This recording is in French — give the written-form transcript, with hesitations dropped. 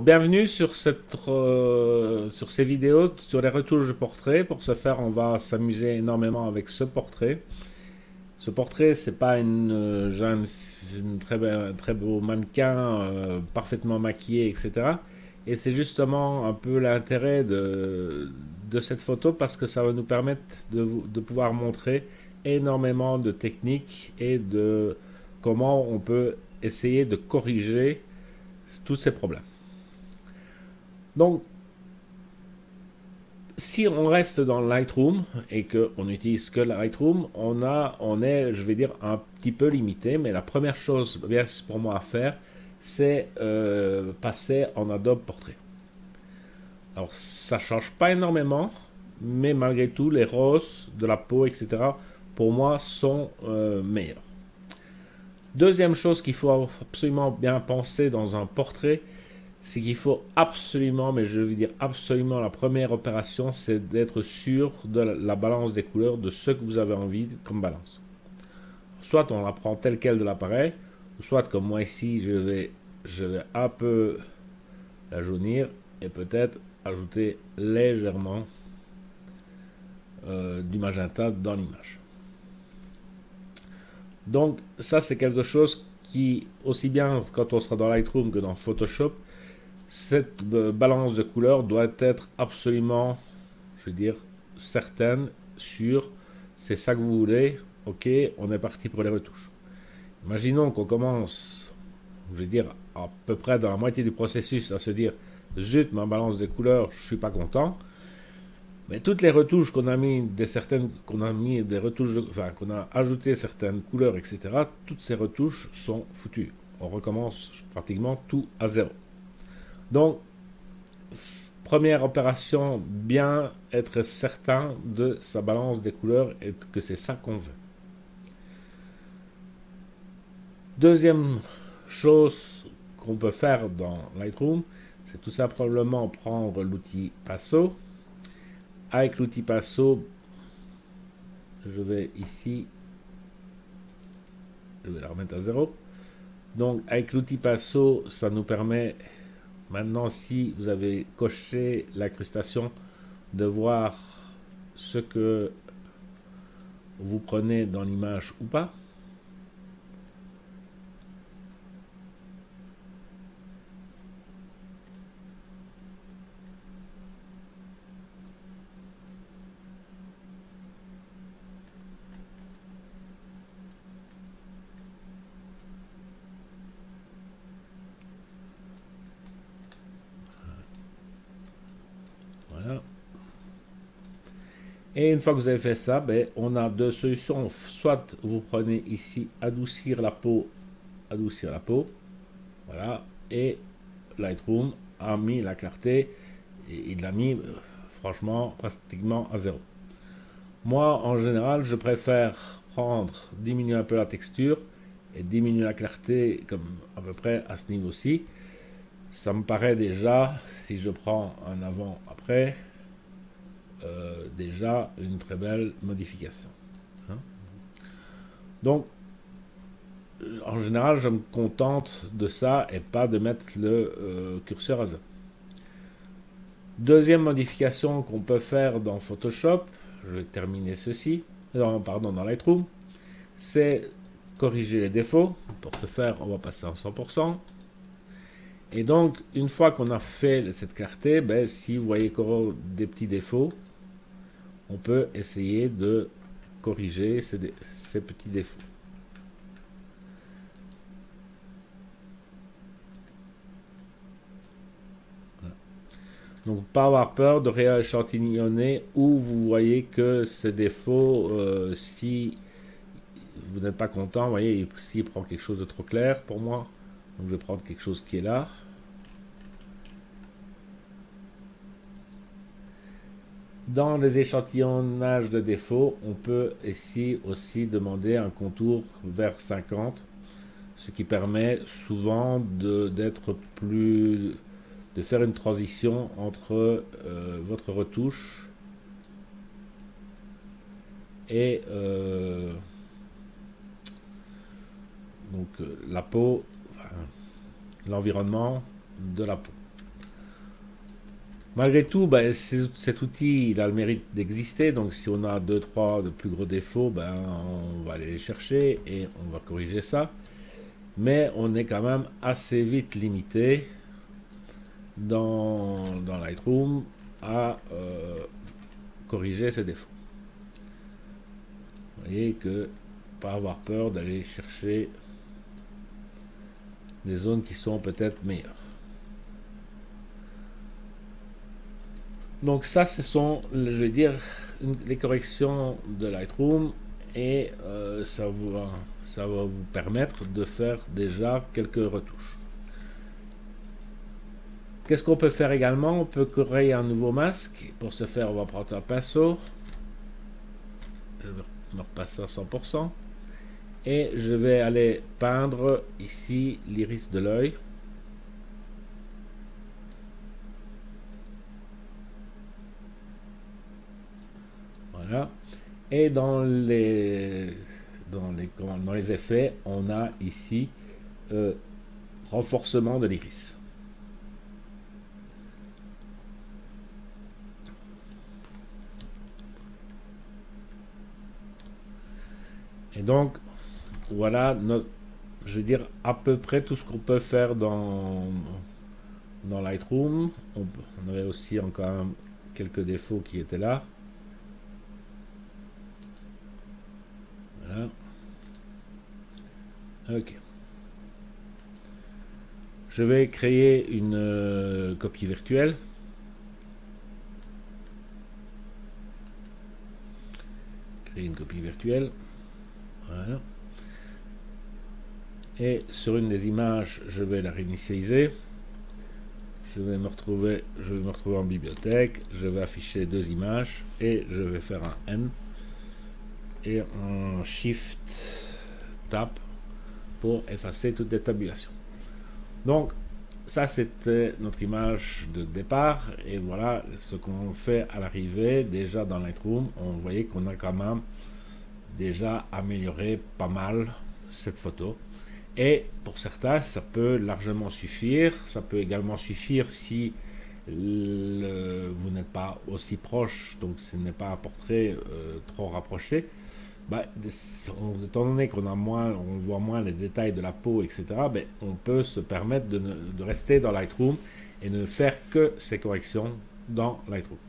Bienvenue sur sur ces vidéos sur les retouches de portrait. Pour ce faire, on va s'amuser énormément avec ce portrait. Ce portrait, c'est pas une jeune, très beau mannequin parfaitement maquillé, etc. Et c'est justement un peu l'intérêt de cette photo parce que ça va nous permettre de pouvoir montrer énormément de techniques et de comment on peut essayer de corriger tous ces problèmes. Donc, si on reste dans Lightroom et qu'on n'utilise que Lightroom, on est, je vais dire, un petit peu limité. Mais la première chose, bien pour moi à faire, c'est passer en Adobe Portrait. Alors, ça change pas énormément, mais malgré tout, les roses de la peau, etc., pour moi, sont meilleurs. Deuxième chose qu'il faut absolument bien penser dans un portrait, c'est qu'il faut absolument, mais je veux dire absolument, la première opération, c'est d'être sûr de la balance des couleurs, de ce que vous avez envie comme balance. Soit on la prend telle quelle de l'appareil, soit comme moi ici, je vais un peu la jaunir et peut-être ajouter légèrement du magenta dans l'image. Donc ça c'est quelque chose qui, aussi bien quand on sera dans Lightroom que dans Photoshop, cette balance de couleurs doit être absolument, je veux dire, certaine, sûre. C'est ça que vous voulez. Ok, on est parti pour les retouches. Imaginons qu'on commence, je veux dire, à peu près dans la moitié du processus à se dire, zut, ma balance de couleurs, je suis pas content. Mais toutes les retouches qu'on a mis, qu'on a mis des retouches, enfin, qu'on a ajouté certaines couleurs, etc., toutes ces retouches sont foutues. On recommence pratiquement tout à zéro. Donc, première opération, bien être certain de sa balance des couleurs et que c'est ça qu'on veut. Deuxième chose qu'on peut faire dans Lightroom, c'est tout simplement prendre l'outil Passo. Avec l'outil Passo, je vais ici, je vais la remettre à zéro. Donc avec l'outil Passo, ça nous permet maintenant, si vous avez coché l'incrustation, de voir ce que vous prenez dans l'image ou pas. Voilà. Et une fois que vous avez fait ça, ben, on a deux solutions. Soit vous prenez ici adoucir la peau, voilà, et Lightroom a mis la clarté, et il l'a mis franchement pratiquement à zéro. Moi, en général, je préfère diminuer un peu la texture et diminuer la clarté comme à peu près à ce niveau-ci. Ça me paraît déjà, si je prends un avant-après, déjà une très belle modification. Hein. Donc, en général, je me contente de ça et pas de mettre le curseur à zéro. Deuxième modification qu'on peut faire dans Photoshop, je vais terminer ceci, pardon, dans Lightroom, c'est corriger les défauts. Pour ce faire, on va passer en 100%. Et donc, une fois qu'on a fait cette clarté, ben, si vous voyez encore des petits défauts, on peut essayer de corriger ces petits défauts. Voilà. Donc, pas avoir peur de rééchantillonner où vous voyez que ces défauts, si vous n'êtes pas content, vous voyez, s'il prend quelque chose de trop clair pour moi, donc je vais prendre quelque chose qui est là. Dans les échantillonnages de défauts, on peut ici aussi demander un contour vers 50, ce qui permet souvent de faire une transition entre votre retouche et la peau, enfin, l'environnement de la peau. Malgré tout, ben, cet outil, il a le mérite d'exister. Donc, si on a deux, trois de plus gros défauts, ben, on va aller les chercher et on va corriger ça. Mais on est quand même assez vite limité dans Lightroom à corriger ces défauts. Vous voyez que pas avoir peur d'aller chercher des zones qui sont peut-être meilleures. Donc ça, ce sont, je vais dire, les corrections de Lightroom et ça va vous permettre de faire déjà quelques retouches. Qu'est-ce qu'on peut faire également? On peut créer un nouveau masque. Pour ce faire, on va prendre un pinceau. Je vais me repasser à 100%. Et je vais aller peindre ici l'iris de l'œil. Voilà. Et dans les effets, on a ici renforcement de l'iris. Et donc, voilà, je veux dire, à peu près tout ce qu'on peut faire dans Lightroom. On avait aussi encore quelques défauts qui étaient là. Voilà. Ok. Je vais créer une copie virtuelle. Créer une copie virtuelle. Voilà. Et sur une des images, je vais la réinitialiser. Je vais me retrouver en bibliothèque. Je vais afficher deux images et je vais faire un N et un Shift Tab pour effacer toute les tabulations. Donc, ça c'était notre image de départ et voilà ce qu'on fait à l'arrivée. Déjà dans Lightroom, on voyait qu'on a quand même déjà amélioré pas mal cette photo. Et pour certains, ça peut largement suffire. Ça peut également suffire si vous n'êtes pas aussi proche, donc ce n'est pas un portrait trop rapproché. Bah, étant donné qu'on a moins, on voit moins les détails de la peau, etc., ben, on peut se permettre de rester dans Lightroom et ne faire que ces corrections dans Lightroom.